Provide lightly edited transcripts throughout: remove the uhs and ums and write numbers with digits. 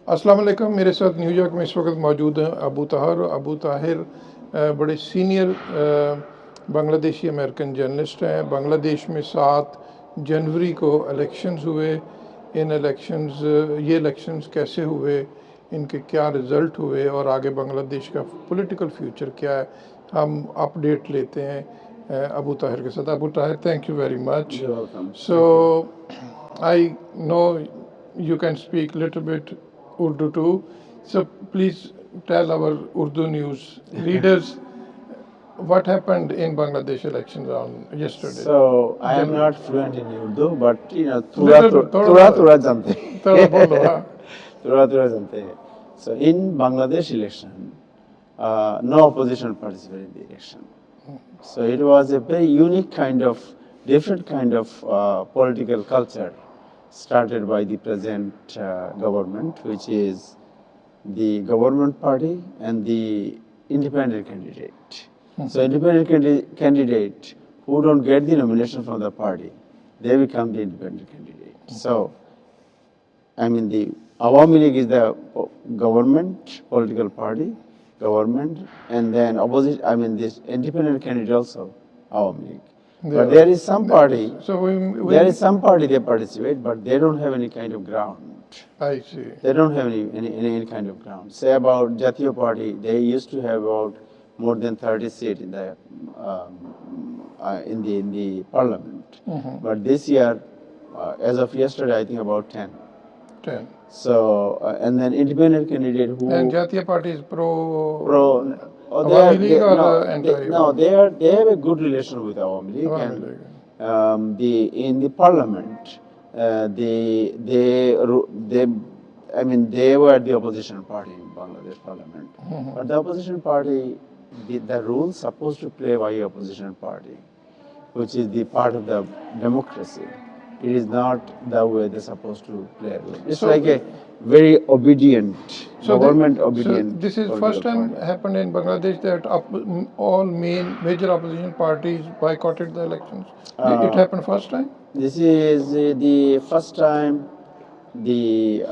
अस्सलाम वालेकुम। मेरे साथ न्यूयॉर्क में इस वक्त मौजूद हैं अबू ताहिर बड़े सीनियर बांग्लादेशी अमेरिकन जर्नलिस्ट हैं। बांग्लादेश में 7 जनवरी को इलेक्शंस हुए। इन इलेक्शंस ये इलेक्शंस कैसे हुए, इनके क्या रिज़ल्ट हुए और आगे बांग्लादेश का पॉलिटिकल फ्यूचर क्या है, हम अपडेट लेते हैं अबू ताहिर के साथ। Abu Tahir, thank you very much. You're welcome. So I know you can speak little bit Urdu too. So please tell our Urdu news readers what happened in Bangladesh elections on yesterday. So I am not fluent in Urdu, but Little, थोड़ा जानते हैं. थोड़ा बोलो, हाँ। थोड़ा जानते हैं. So in Bangladesh election, no opposition participated in the election. So it was a very unique kind of, different kind of political culture started by the present government, which is the government party and the independent candidate. So independent candidate who don't get the nomination from the party, they become the independent candidate. So, I mean, the Awami League is the government, political party, government, and then opposition, I mean, this independent candidate also, Awami League. But there is some party, there is some party they participate, but they don't have any kind of ground. I see. They don't have any kind of ground. Say about Jatiya Party, they used to have about more than 30 seats in the parliament. But this year, as of yesterday, I think about 10. 10. So and then independent candidate who And Jatiya Party is pro. Awami League or anti? No, they have a good relation with Awami League. Awami League. In the parliament, I mean, they were the opposition party in Bangladesh parliament. But the opposition party, the rules supposed to play by the opposition party, which is the part of the democracy. It is not the way they're supposed to play. It's like a very obedient, government obedient. So this is first time happened in Bangladesh that all major opposition parties boycotted the elections. It happened first time? This is the first time the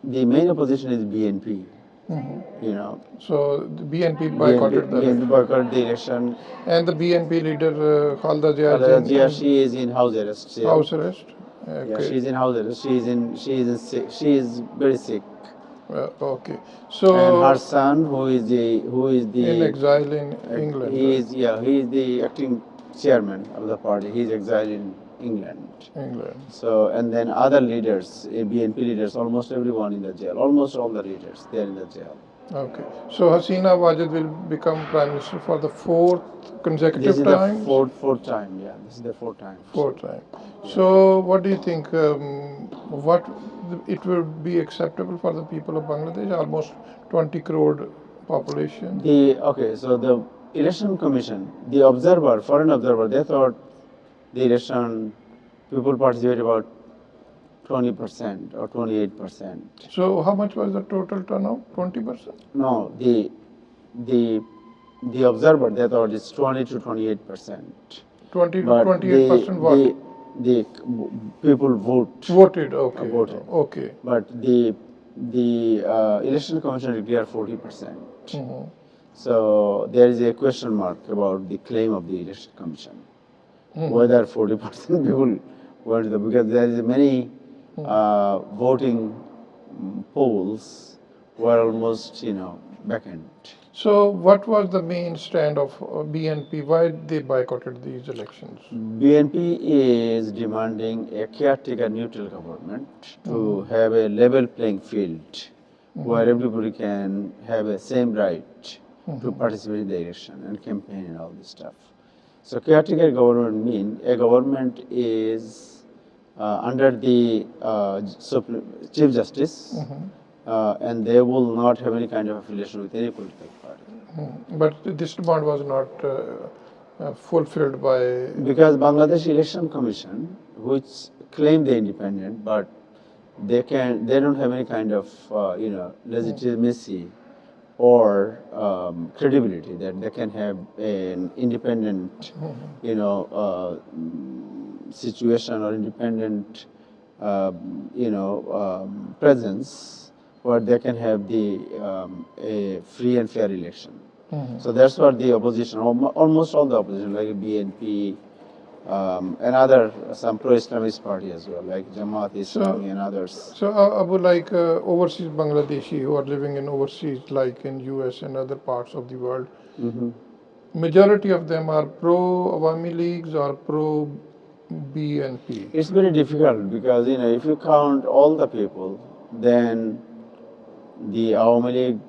main opposition is BNP. You know. So the BNP boycotted the election. And the BNP leader Khalda Zia, she is in house arrest. House arrest. Okay. Yeah, she is in house arrest. She is very sick. Okay. So and her son, who is the in exile in England. He is the acting chairman of the party. He is exiled in England. So, and then other leaders, BNP leaders, almost everyone in the jail. Almost all the leaders, they are in the jail. Okay. So Hasina Wajid will become prime minister for the 4th consecutive time? This is the fourth time, yeah. This is the fourth time. Fourth time. Yeah. So what do you think, what it will be acceptable for the people of Bangladesh, almost 20 crore population? So the election commission, the observer, foreign observer, they thought the election people participate about 20% or 28%. So how much was the total turnout? 20%? No, the observer, they thought it's 20 to 28%. 20 to 28% what? The people voted. Okay. Voted. Okay. But the election commission declared 40%. So there is a question mark about the claim of the election commission, whether 40% people went to the, because there is many voting polls were almost vacant. So what was the main stand of BNP? Why they boycotted these elections? BNP is demanding a caretaker neutral government to have a level playing field where everybody can have a same right to participate in the election and campaign and all this stuff. So caretaker government means a government is under the Chief Justice and they will not have any kind of affiliation with any political party. But this demand was not fulfilled by... Because Bangladesh Election Commission, which claim they're independent, but they don't have any kind of legitimacy or credibility that they can have an independent situation or independent presence where they can have a free and fair election. So that's what the opposition, almost all the opposition, like BNP, and other some pro-Islamist party as well, like Jamaat Islami and others. So, Abu, like overseas Bangladeshi who are living in overseas, like in US and other parts of the world, majority of them are pro-Awami Leagues or pro-BNP? It's very difficult because, if you count all the people, then the Awami League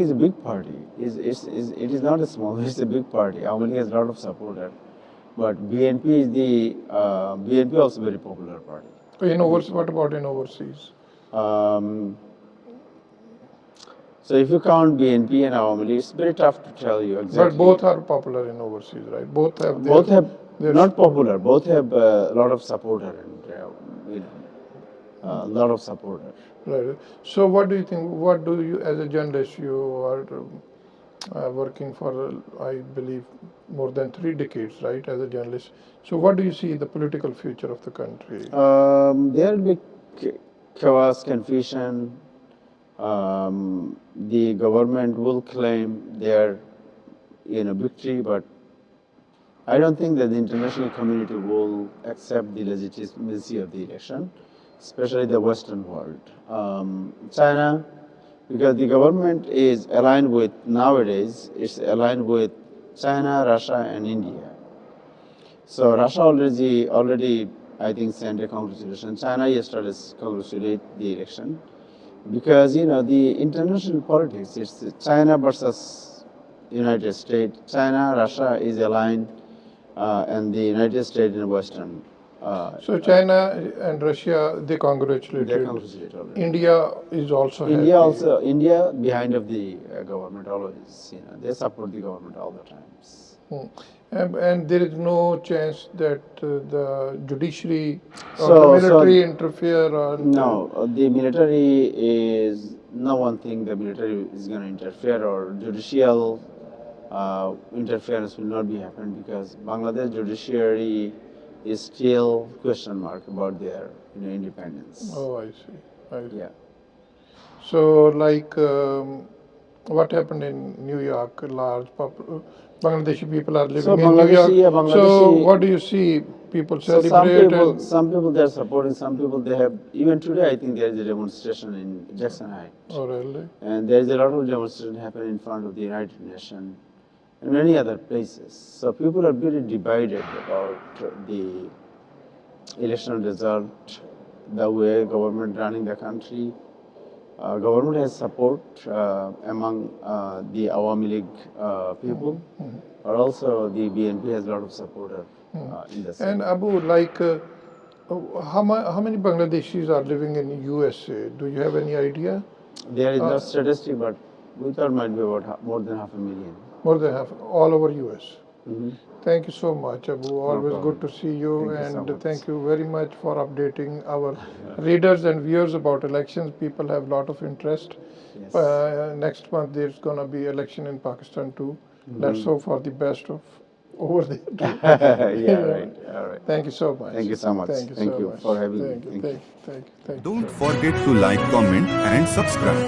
is a big party. It is not a small, it's a big party. Awami League has a lot of supporters. But BNP is BNP also very popular party. What about in overseas? So if you count BNP and Awami League, it's very tough to tell you exactly. But both are popular in overseas, right? Both have not popular. Both have a lot of supporters and a lot of supporters. Right. So what do you think? What do you, as a journalist, you are working for, I believe, more than 3 decades, right, as a journalist. So what do you see the political future of the country? There will be chaos, confusion. The government will claim their victory, but I don't think that the international community will accept the legitimacy of the election, especially the Western world. China, because the government is aligned with, nowadays, it's aligned with China, Russia, and India. So Russia already I think, sent a congratulation. China yesterday congratulated the election because, the international politics, it's China versus United States. China, Russia is aligned, and the United States in Western. So China and Russia, they congratulated. They congratulated already. India is also happy. India behind of the government always. They support the government all the times. And there is no chance that the judiciary or the military interfere? Or no, the military is, no one thinks the military is going to interfere, or judicial interference will not be happening, because Bangladesh judiciary is still question mark about their independence. Oh, I see. Yeah. So, like, what happened in New York? Large Bangladeshi people are living in New York. Yeah, Bangladeshi, so, what do you see? People celebrate. So some people they're supporting. Some people they have. Even today, I think there is a demonstration in Jackson Heights. Oh, really? And there is a lot of demonstration happening in front of the United Nations and many other places. So people are very divided about the election result, the way government running the country. Government has support among the Awami League people, but also the BNP has a lot of supporters in the state. And Abu, like, how many Bangladeshis are living in USA? Do you have any idea? There is no statistic, but we thought might be about more than 500,000. More than half, all over US. Thank you so much, Abu. Always good to see you, and thank you very much for updating our readers and viewers about elections. People have a lot of interest. Yes. Next month there's going to be election in Pakistan too. Let's hope for the best of over there. Yeah, right. All right. Thank you so much. Thank you so much. Thank you much. For having me. Thank you. Don't forget to like, comment and subscribe.